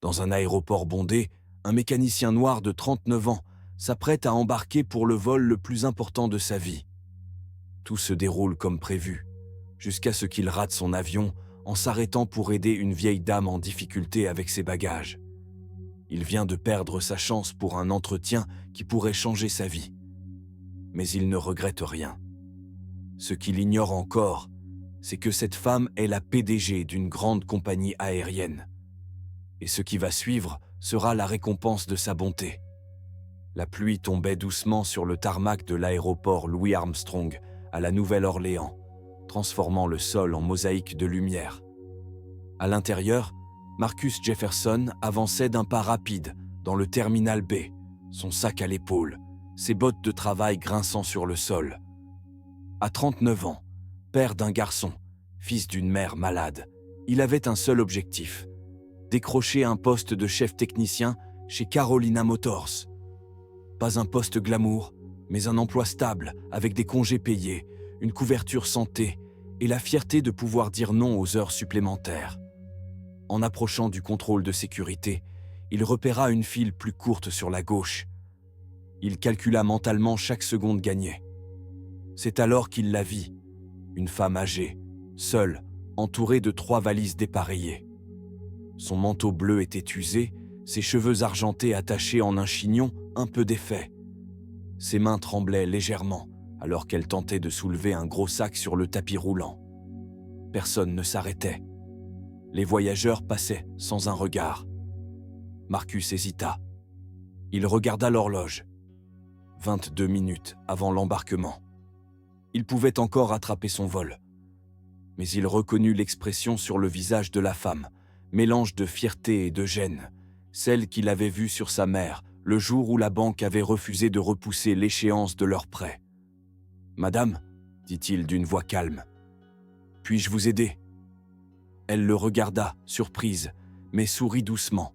Dans un aéroport bondé, un mécanicien noir de 39 ans s'apprête à embarquer pour le vol le plus important de sa vie. Tout se déroule comme prévu, jusqu'à ce qu'il rate son avion en s'arrêtant pour aider une vieille dame en difficulté avec ses bagages. Il vient de perdre sa chance pour un entretien qui pourrait changer sa vie. Mais il ne regrette rien. Ce qu'il ignore encore, c'est que cette femme est la PDG d'une grande compagnie aérienne. Et ce qui va suivre sera la récompense de sa bonté. La pluie tombait doucement sur le tarmac de l'aéroport Louis Armstrong à la Nouvelle-Orléans, transformant le sol en mosaïque de lumière. À l'intérieur, Marcus Jefferson avançait d'un pas rapide dans le terminal B, son sac à l'épaule, ses bottes de travail grinçant sur le sol. À 39 ans, père d'un garçon, fils d'une mère malade, il avait un seul objectif: décrocher un poste de chef technicien chez Carolina Motors. Pas un poste glamour, mais un emploi stable, avec des congés payés, une couverture santé et la fierté de pouvoir dire non aux heures supplémentaires. En approchant du contrôle de sécurité, il repéra une file plus courte sur la gauche. Il calcula mentalement chaque seconde gagnée. C'est alors qu'il la vit, une femme âgée, seule, entourée de 3 valises dépareillées. Son manteau bleu était usé, ses cheveux argentés attachés en un chignon un peu défait. Ses mains tremblaient légèrement alors qu'elle tentait de soulever un gros sac sur le tapis roulant. Personne ne s'arrêtait. Les voyageurs passaient sans un regard. Marcus hésita. Il regarda l'horloge. 22 minutes avant l'embarquement. Il pouvait encore rattraper son vol. Mais il reconnut l'expression sur le visage de la femme, mélange de fierté et de gêne, celle qu'il avait vue sur sa mère le jour où la banque avait refusé de repousser l'échéance de leur prêt. « Madame, dit-il d'une voix calme, puis-je vous aider ?» Elle le regarda, surprise, mais sourit doucement.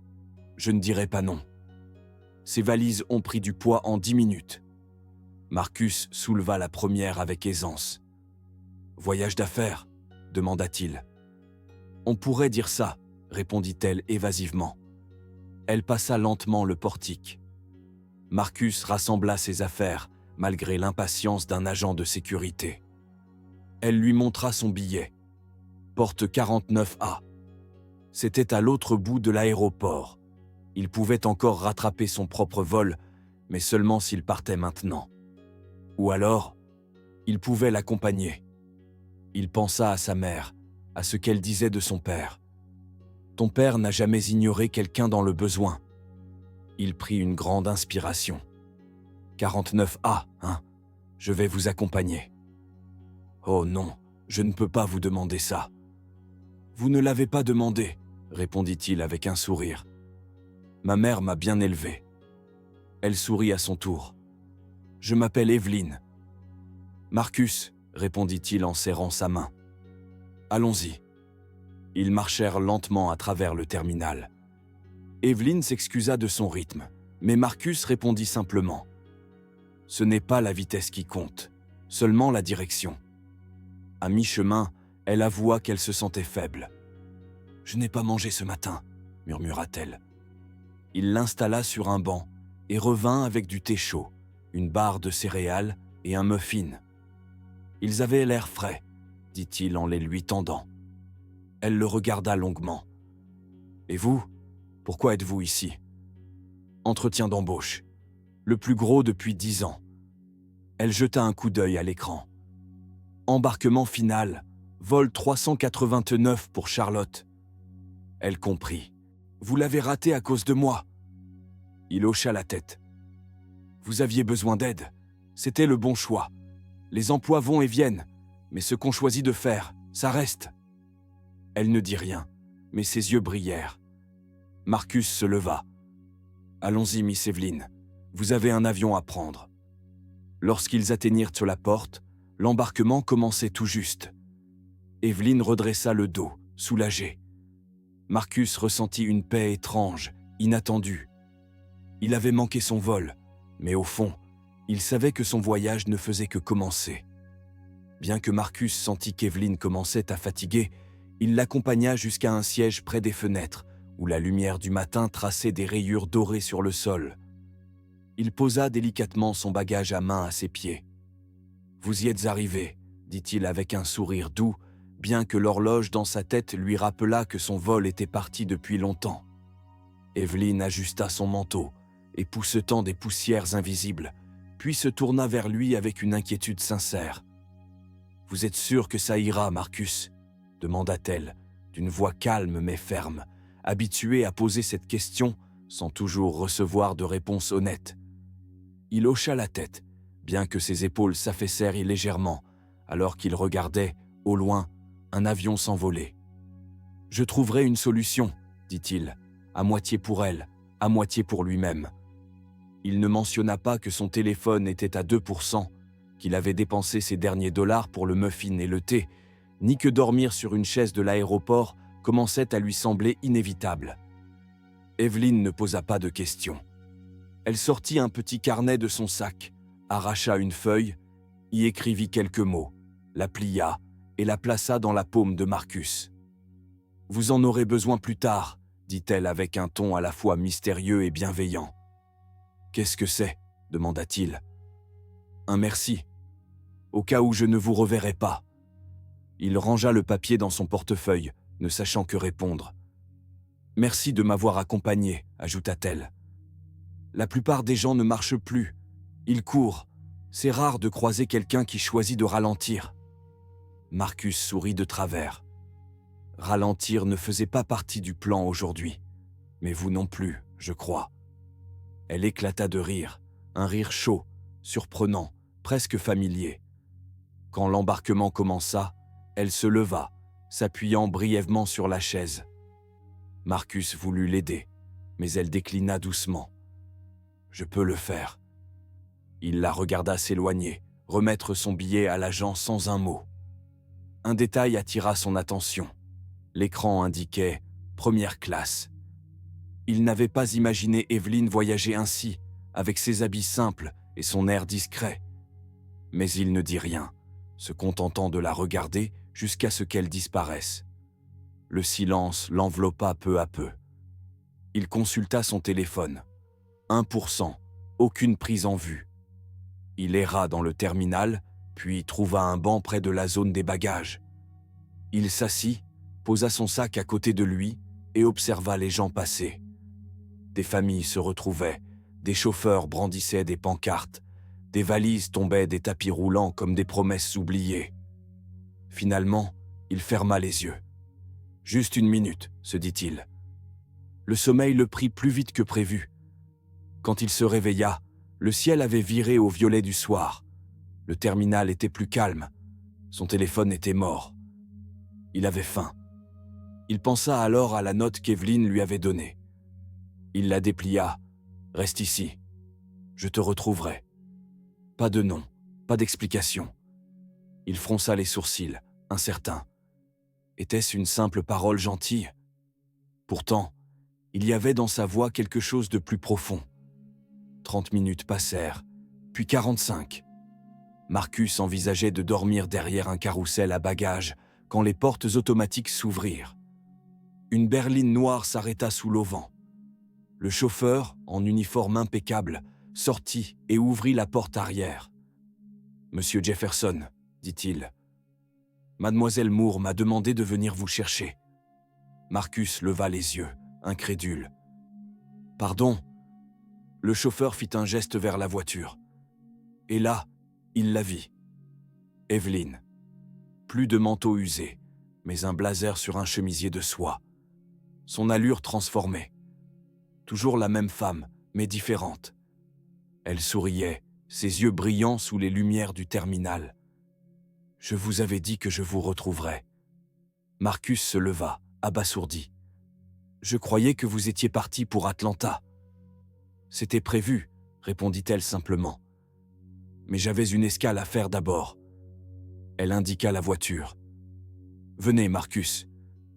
« Je ne dirai pas non. » Ses valises ont pris du poids en 10 minutes. Marcus souleva la première avec aisance. « Voyage d'affaires ?» demanda-t-il. « On pourrait dire ça, » répondit-elle évasivement. Elle passa lentement le portique. Marcus rassembla ses affaires, malgré l'impatience d'un agent de sécurité. Elle lui montra son billet. Porte 49A. C'était à l'autre bout de l'aéroport. Il pouvait encore rattraper son propre vol, mais seulement s'il partait maintenant. Ou alors, il pouvait l'accompagner. Il pensa à sa mère, à ce qu'elle disait de son père. Ton père n'a jamais ignoré quelqu'un dans le besoin. Il prit une grande inspiration. 49A, hein? Je vais vous accompagner. Oh non, je ne peux pas vous demander ça. Vous ne l'avez pas demandé, répondit-il avec un sourire. Ma mère m'a bien élevé. Elle sourit à son tour. Je m'appelle Evelyne. Marcus, répondit-il en serrant sa main. Allons-y. Ils marchèrent lentement à travers le terminal. Evelyne s'excusa de son rythme, mais Marcus répondit simplement. Ce n'est pas la vitesse qui compte, seulement la direction. À mi-chemin, elle avoua qu'elle se sentait faible. « Je n'ai pas mangé ce matin, » murmura-t-elle. Il l'installa sur un banc et revint avec du thé chaud, une barre de céréales et un muffin. « Ils avaient l'air frais, » dit-il en les lui tendant. Elle le regarda longuement. « Et vous, pourquoi êtes-vous ici ?»« Entretien d'embauche, le plus gros depuis 10 ans. » Elle jeta un coup d'œil à l'écran. « Embarquement final, vol 389 pour Charlotte. » Elle comprit. « Vous l'avez raté à cause de moi. » Il hocha la tête. « Vous aviez besoin d'aide. C'était le bon choix. Les emplois vont et viennent, mais ce qu'on choisit de faire, ça reste. » Elle ne dit rien, mais ses yeux brillèrent. Marcus se leva. « Allons-y, Miss Evelyne. Vous avez un avion à prendre. » Lorsqu'ils atteignirent sur la porte, l'embarquement commençait tout juste. Evelyne redressa le dos, soulagée. Marcus ressentit une paix étrange, inattendue. Il avait manqué son vol, mais au fond, il savait que son voyage ne faisait que commencer. Bien que Marcus sentît qu'Evelyne commençait à fatiguer, il l'accompagna jusqu'à un siège près des fenêtres, où la lumière du matin traçait des rayures dorées sur le sol. Il posa délicatement son bagage à main à ses pieds. « Vous y êtes arrivé », dit-il avec un sourire doux, bien que l'horloge dans sa tête lui rappela que son vol était parti depuis longtemps. Evelyn ajusta son manteau, époussetant des poussières invisibles, puis se tourna vers lui avec une inquiétude sincère. « Vous êtes sûr que ça ira, Marcus ?» demanda-t-elle, d'une voix calme mais ferme, habituée à poser cette question sans toujours recevoir de réponse honnête. Il hocha la tête, bien que ses épaules s'affaissèrent légèrement, alors qu'il regardait, au loin, un avion s'envoler. « Je trouverai une solution, » dit-il, à moitié pour elle, à moitié pour lui-même. Il ne mentionna pas que son téléphone était à 2%, qu'il avait dépensé ses derniers dollars pour le muffin et le thé, ni que dormir sur une chaise de l'aéroport commençait à lui sembler inévitable. Evelyn ne posa pas de questions. Elle sortit un petit carnet de son sac, arracha une feuille, y écrivit quelques mots, la plia et la plaça dans la paume de Marcus. « Vous en aurez besoin plus tard, » dit-elle avec un ton à la fois mystérieux et bienveillant. « Qu'est-ce que c'est » demanda-t-il. « Un merci. Au cas où je ne vous reverrai pas. » Il rangea le papier dans son portefeuille, ne sachant que répondre. « Merci de m'avoir accompagné, » ajouta-t-elle. « La plupart des gens ne marchent plus. Ils courent. C'est rare de croiser quelqu'un qui choisit de ralentir. » Marcus sourit de travers. Ralentir ne faisait pas partie du plan aujourd'hui. Mais vous non plus, je crois. Elle éclata de rire, un rire chaud, surprenant, presque familier. Quand l'embarquement commença, elle se leva, s'appuyant brièvement sur la chaise. Marcus voulut l'aider, mais elle déclina doucement. « Je peux le faire. » Il la regarda s'éloigner, remettre son billet à l'agent sans un mot. Un détail attira son attention. L'écran indiquait « première classe ». Il n'avait pas imaginé Evelyn voyager ainsi, avec ses habits simples et son air discret. Mais il ne dit rien, se contentant de la regarder jusqu'à ce qu'elle disparaisse. Le silence l'enveloppa peu à peu. Il consulta son téléphone. 1%, aucune prise en vue. Il erra dans le terminal, puis trouva un banc près de la zone des bagages. Il s'assit, posa son sac à côté de lui et observa les gens passer. Des familles se retrouvaient, des chauffeurs brandissaient des pancartes, des valises tombaient des tapis roulants comme des promesses oubliées. Finalement, il ferma les yeux. « Juste une minute, » se dit-il. Le sommeil le prit plus vite que prévu. Quand il se réveilla, le ciel avait viré au violet du soir. Le terminal était plus calme. Son téléphone était mort. Il avait faim. Il pensa alors à la note qu'Evelyn lui avait donnée. Il la déplia. « Reste ici. Je te retrouverai. » Pas de nom, pas d'explication. Il fronça les sourcils, incertain. Était-ce une simple parole gentille? Pourtant, il y avait dans sa voix quelque chose de plus profond. 30 minutes passèrent, puis 45. Marcus envisageait de dormir derrière un carrousel à bagages quand les portes automatiques s'ouvrirent. Une berline noire s'arrêta sous l'auvent. Le chauffeur, en uniforme impeccable, sortit et ouvrit la porte arrière. « Monsieur Jefferson, » dit-il. « Mademoiselle Moore m'a demandé de venir vous chercher. » Marcus leva les yeux, incrédule. « Pardon ?» Le chauffeur fit un geste vers la voiture. Et là, il la vit. Evelyn. Plus de manteau usé, mais un blazer sur un chemisier de soie. Son allure transformée. Toujours la même femme, mais différente. Elle souriait, ses yeux brillants sous les lumières du terminal. « Je vous avais dit que je vous retrouverais. » Marcus se leva, abasourdi. « Je croyais que vous étiez parti pour Atlanta. » « C'était prévu, » répondit-elle simplement. « Mais j'avais une escale à faire d'abord. » Elle indiqua la voiture. « Venez, Marcus.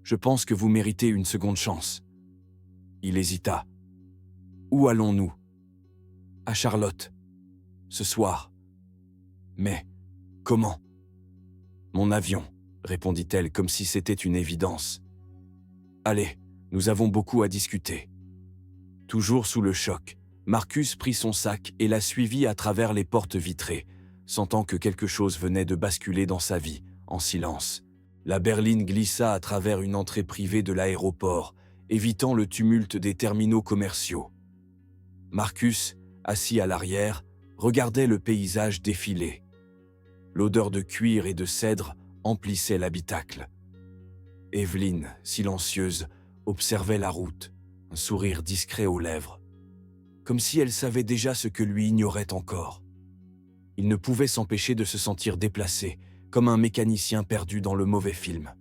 Je pense que vous méritez une seconde chance. » Il hésita. « Où allons-nous ? » ?»« À Charlotte. Ce soir. »« Mais comment ? » ?»« Mon avion, » répondit-elle comme si c'était une évidence. « Allez, Nous avons beaucoup à discuter. » Toujours sous le choc, Marcus prit son sac et la suivit à travers les portes vitrées, sentant que quelque chose venait de basculer dans sa vie, en silence. La berline glissa à travers une entrée privée de l'aéroport, évitant le tumulte des terminaux commerciaux. Marcus, assis à l'arrière, regardait le paysage défiler. L'odeur de cuir et de cèdre emplissait l'habitacle. Evelyn, silencieuse, observait la route, un sourire discret aux lèvres, comme si elle savait déjà ce que lui ignorait encore. Il ne pouvait s'empêcher de se sentir déplacé, comme un mécanicien perdu dans le mauvais film.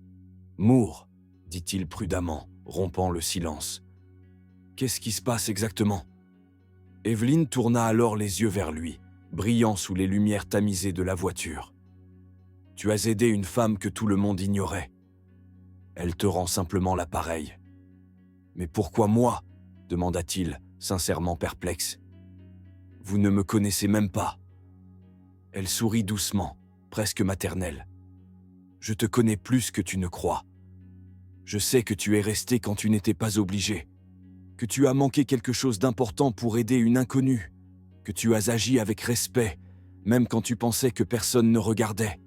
« Moore, » dit-il prudemment, rompant le silence. « Qu'est-ce qui se passe exactement ?» Evelyn tourna alors les yeux vers lui, brillant sous les lumières tamisées de la voiture. « Tu as aidé une femme que tout le monde ignorait. Elle te rend simplement l'appareil. »« Mais pourquoi moi ?» demanda-t-il, sincèrement perplexe. « Vous ne me connaissez même pas. » Elle sourit doucement, presque maternelle. « Je te connais plus que tu ne crois. Je sais que tu es resté quand tu n'étais pas obligé, que tu as manqué quelque chose d'important pour aider une inconnue, que tu as agi avec respect, même quand tu pensais que personne ne regardait. »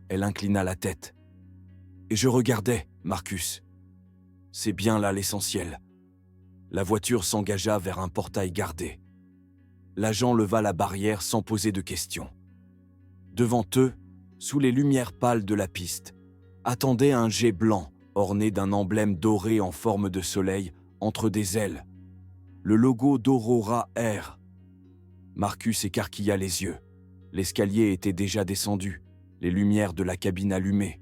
Elle inclina la tête. « Et je regardais, Marcus. C'est bien là l'essentiel. » La voiture s'engagea vers un portail gardé. L'agent leva la barrière sans poser de questions. Devant eux, sous les lumières pâles de la piste, attendait un jet blanc orné d'un emblème doré en forme de soleil entre des ailes. Le logo d'Aurora Air. Marcus écarquilla les yeux. L'escalier était déjà descendu, les lumières de la cabine allumées.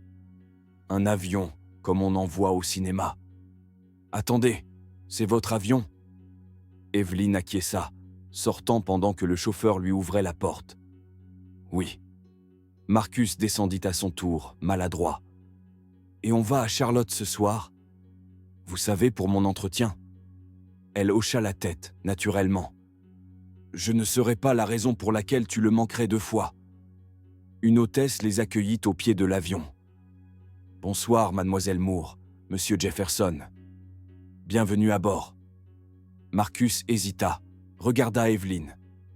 Un avion, comme on en voit au cinéma. « Attendez, c'est votre avion ?» Evelyn acquiesça, sortant pendant que le chauffeur lui ouvrait la porte. « Oui. » Marcus descendit à son tour, maladroit. « Et on va à Charlotte ce soir ? Vous savez, pour mon entretien. » Elle hocha la tête, naturellement. « Je ne serais pas la raison pour laquelle tu le manquerais 2 fois. » Une hôtesse les accueillit au pied de l'avion. « Bonsoir, mademoiselle Moore, monsieur Jefferson. Bienvenue à bord. » Marcus hésita, regarda Evelyn.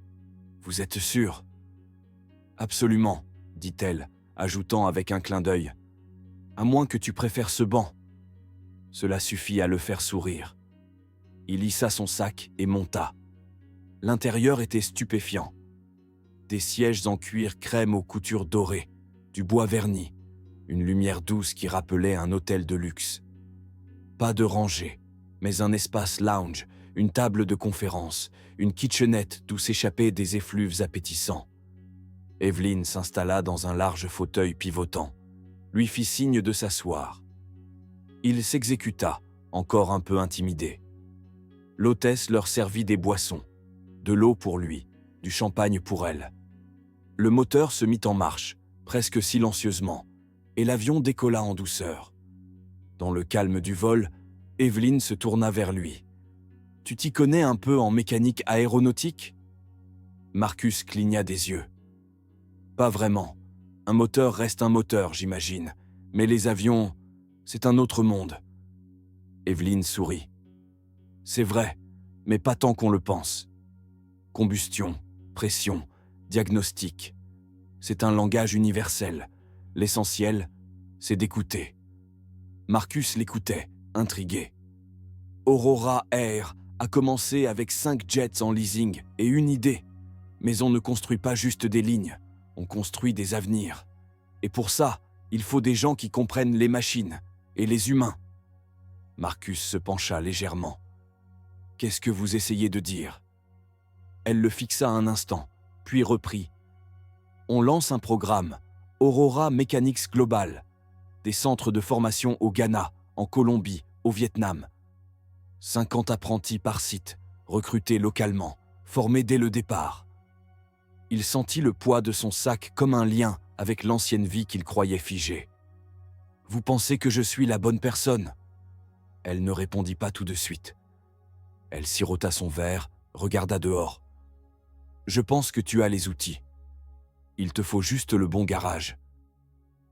« Vous êtes sûr ?»« Absolument, » dit-elle, ajoutant avec un clin d'œil. « À moins que tu préfères ce banc. » Cela suffit à le faire sourire. Il hissa son sac et monta. L'intérieur était stupéfiant. Des sièges en cuir crème aux coutures dorées, du bois verni, une lumière douce qui rappelait un hôtel de luxe. Pas de rangée, mais un espace lounge, une table de conférence, une kitchenette d'où s'échappaient des effluves appétissants. Evelyn s'installa dans un large fauteuil pivotant, lui fit signe de s'asseoir. Il s'exécuta, encore un peu intimidé. L'hôtesse leur servit des boissons, de l'eau pour lui, du champagne pour elle. Le moteur se mit en marche, presque silencieusement, et l'avion décolla en douceur. Dans le calme du vol, Evelyn se tourna vers lui. « Tu t'y connais un peu en mécanique aéronautique ?» Marcus cligna des yeux. « Pas vraiment. Un moteur reste un moteur, j'imagine. Mais les avions, c'est un autre monde. » Evelyn sourit. « C'est vrai, mais pas tant qu'on le pense. Combustion, pression, diagnostic. C'est un langage universel. L'essentiel, c'est d'écouter. » Marcus l'écoutait, intrigué. Aurora Air a commencé avec 5 jets en leasing et une idée. Mais on ne construit pas juste des lignes, on construit des avenirs. Et pour ça, il faut des gens qui comprennent les machines et les humains. Marcus se pencha légèrement. « Qu'est-ce que vous essayez de dire ?» Elle le fixa un instant, puis reprit. « On lance un programme, Aurora Mechanics Global, des centres de formation au Ghana, en Colombie, au Vietnam. 50 apprentis par site, recrutés localement, formés dès le départ. » Il sentit le poids de son sac comme un lien avec l'ancienne vie qu'il croyait figée. « Vous pensez que je suis la bonne personne ?» Elle ne répondit pas tout de suite. Elle sirota son verre, regarda dehors. « Je pense que tu as les outils. Il te faut juste le bon garage. »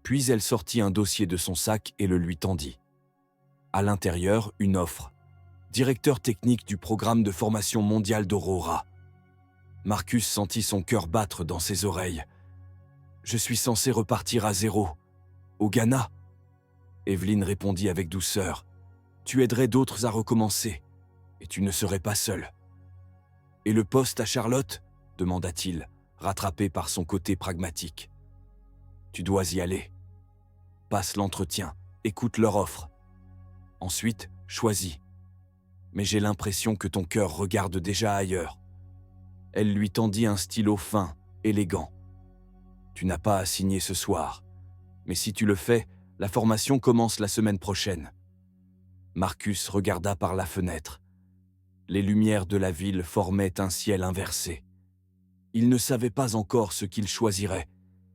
Puis elle sortit un dossier de son sac et le lui tendit. À l'intérieur, une offre. Directeur technique du programme de formation mondiale d'Aurora. Marcus sentit son cœur battre dans ses oreilles. « Je suis censé repartir à zéro. Au Ghana ?» Evelyn répondit avec douceur. « Tu aiderais d'autres à recommencer, et tu ne serais pas seul. »« Et le poste à Charlotte ?» demanda-t-il, rattrapé par son côté pragmatique. « Tu dois y aller. Passe l'entretien, écoute leur offre. Ensuite, choisis. Mais j'ai l'impression que ton cœur regarde déjà ailleurs. » Elle lui tendit un stylo fin, élégant. « Tu n'as pas à signer ce soir, mais si tu le fais, la formation commence la semaine prochaine. » Marcus regarda par la fenêtre. Les lumières de la ville formaient un ciel inversé. Il ne savait pas encore ce qu'il choisirait,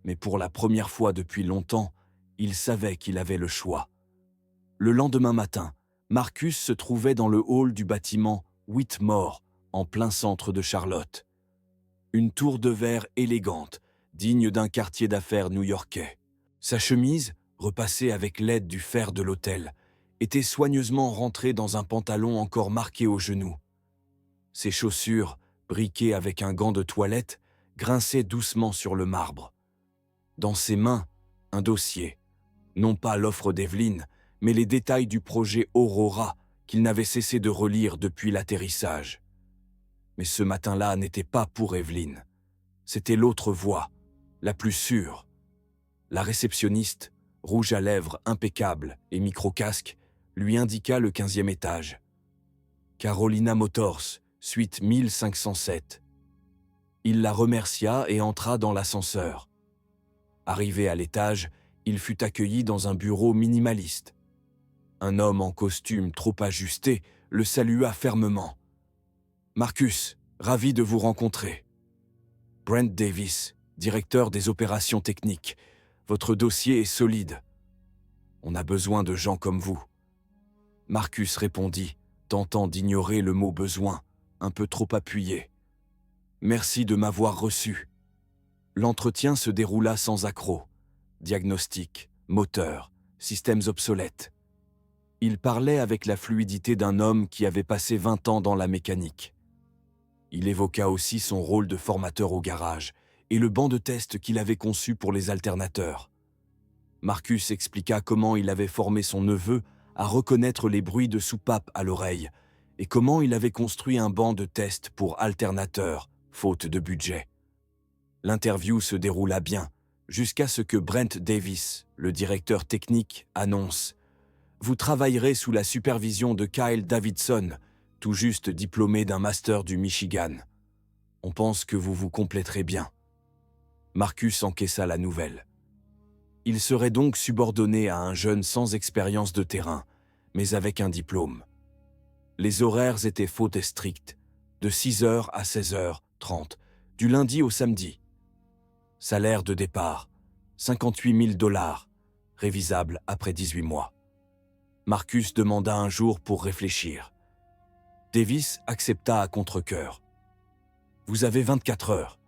mais pour la première fois depuis longtemps, il savait qu'il avait le choix. Le lendemain matin, Marcus se trouvait dans le hall du bâtiment Whitmore, en plein centre de Charlotte. Une tour de verre élégante, digne d'un quartier d'affaires new-yorkais. Sa chemise, repassée avec l'aide du fer de l'hôtel, était soigneusement rentrée dans un pantalon encore marqué au genou. Ses chaussures, briquées avec un gant de toilette, grinçaient doucement sur le marbre. Dans ses mains, un dossier. Non pas l'offre d'Evelyn, mais les détails du projet Aurora qu'il n'avait cessé de relire depuis l'atterrissage. Mais ce matin-là n'était pas pour Evelyn. C'était l'autre voie, la plus sûre. La réceptionniste, rouge à lèvres impeccable et micro-casque, lui indiqua le 15e étage. Carolina Motors, suite 1507. Il la remercia et entra dans l'ascenseur. Arrivé à l'étage, il fut accueilli dans un bureau minimaliste. Un homme en costume trop ajusté le salua fermement. « Marcus, ravi de vous rencontrer. Brent Davis, directeur des opérations techniques. Votre dossier est solide. On a besoin de gens comme vous. » Marcus répondit, tentant d'ignorer le mot « besoin », un peu trop appuyé. « Merci de m'avoir reçu. » L'entretien se déroula sans accroc. Diagnostic, moteur, systèmes obsolètes. Il parlait avec la fluidité d'un homme qui avait passé 20 ans dans la mécanique. Il évoqua aussi son rôle de formateur au garage et le banc de test qu'il avait conçu pour les alternateurs. Marcus expliqua comment il avait formé son neveu à reconnaître les bruits de soupape à l'oreille et comment il avait construit un banc de test pour alternateurs, faute de budget. L'interview se déroula bien, jusqu'à ce que Brent Davis, le directeur technique, annonce « Vous travaillerez sous la supervision de Kyle Davidson, tout juste diplômé d'un master du Michigan. On pense que vous vous compléterez bien. » Marcus encaissa la nouvelle. Il serait donc subordonné à un jeune sans expérience de terrain, mais avec un diplôme. Les horaires étaient faux et stricts, de 6h à 16h30, du lundi au samedi. Salaire de départ, 58 000 $, révisable après 18 mois. Marcus demanda un jour pour réfléchir. Davis accepta à contre-cœur. « Vous avez 24 heures. »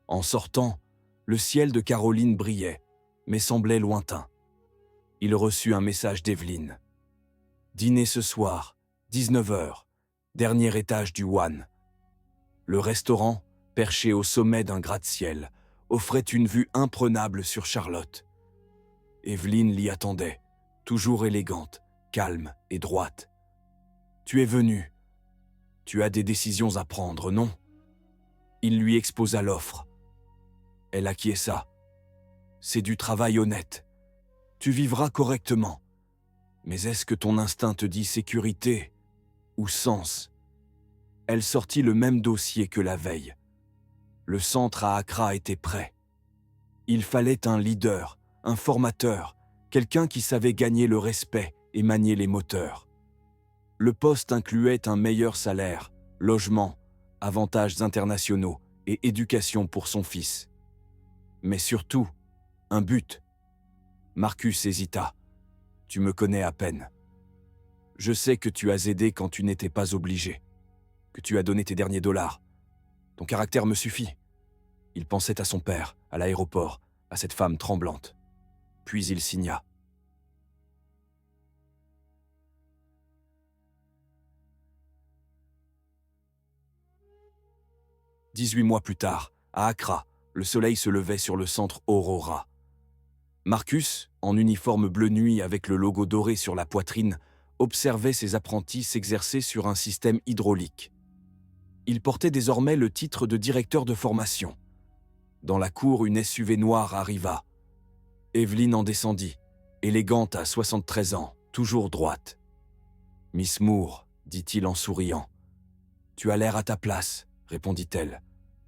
En sortant, le ciel de Caroline brillait, mais semblait lointain. Il reçut un message d'Evelyn. « Dîner ce soir, 19h, dernier étage du One. » Le restaurant, perché au sommet d'un gratte-ciel, offrait une vue imprenable sur Charlotte. Evelyn l'y attendait, toujours élégante, calme et droite. « Tu es venu. Tu as des décisions à prendre, non ?» Il lui exposa l'offre. Elle acquiesça. « C'est du travail honnête. Tu vivras correctement. Mais est-ce que ton instinct te dit sécurité ou sens ?» Elle sortit le même dossier que la veille. Le centre à Accra était prêt. Il fallait un leader, un formateur, quelqu'un qui savait gagner le respect et manier les moteurs. Le poste incluait un meilleur salaire, logement, avantages internationaux et éducation pour son fils. Mais surtout, un but. Marcus hésita. « Tu me connais à peine. Je sais que tu as aidé quand tu n'étais pas obligé, que tu as donné tes derniers dollars. Ton caractère me suffit. » Il pensait à son père, à l'aéroport, à cette femme tremblante. Puis il signa. 18 mois plus tard, à Accra, le soleil se levait sur le centre Aurora. Marcus, en uniforme bleu nuit avec le logo doré sur la poitrine, observait ses apprentis s'exercer sur un système hydraulique. Il portait désormais le titre de directeur de formation. Dans la cour, une SUV noire arriva. Evelyne en descendit, élégante à 73 ans, toujours droite. « Miss Moore, » dit-il en souriant. « Tu as l'air à ta place, » répondit-elle.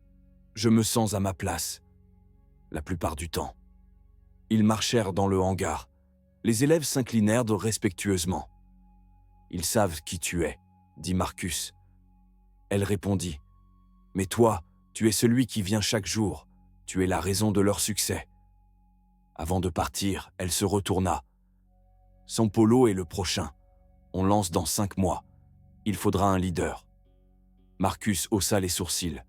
« Je me sens à ma place, la plupart du temps. » Ils marchèrent dans le hangar. Les élèves s'inclinèrent respectueusement. « Ils savent qui tu es, » dit Marcus. Elle répondit. « Mais toi, tu es celui qui vient chaque jour. Tu es la raison de leur succès. » Avant de partir, elle se retourna. « Son polo est le prochain. On lance dans 5 mois. Il faudra un leader. » Marcus haussa les sourcils.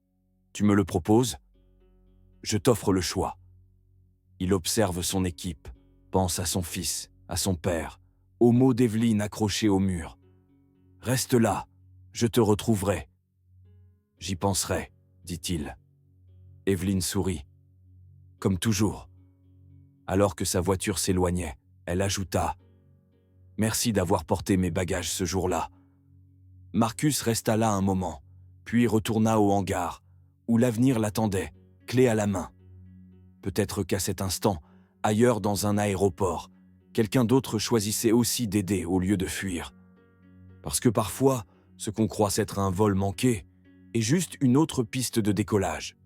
« Tu me le proposes ? Je t'offre le choix. » Il observe son équipe, pense à son fils, à son père, aux mots d'Evelyne accrochés au mur. « Reste là, je te retrouverai. »« J'y penserai, » dit-il. Evelyne sourit. « Comme toujours. » Alors que sa voiture s'éloignait, elle ajouta « Merci d'avoir porté mes bagages ce jour-là. » Marcus resta là un moment, puis retourna au hangar, où l'avenir l'attendait, clé à la main. Peut-être qu'à cet instant, ailleurs dans un aéroport, quelqu'un d'autre choisissait aussi d'aider au lieu de fuir. Parce que parfois, ce qu'on croit être un vol manqué est juste une autre piste de décollage.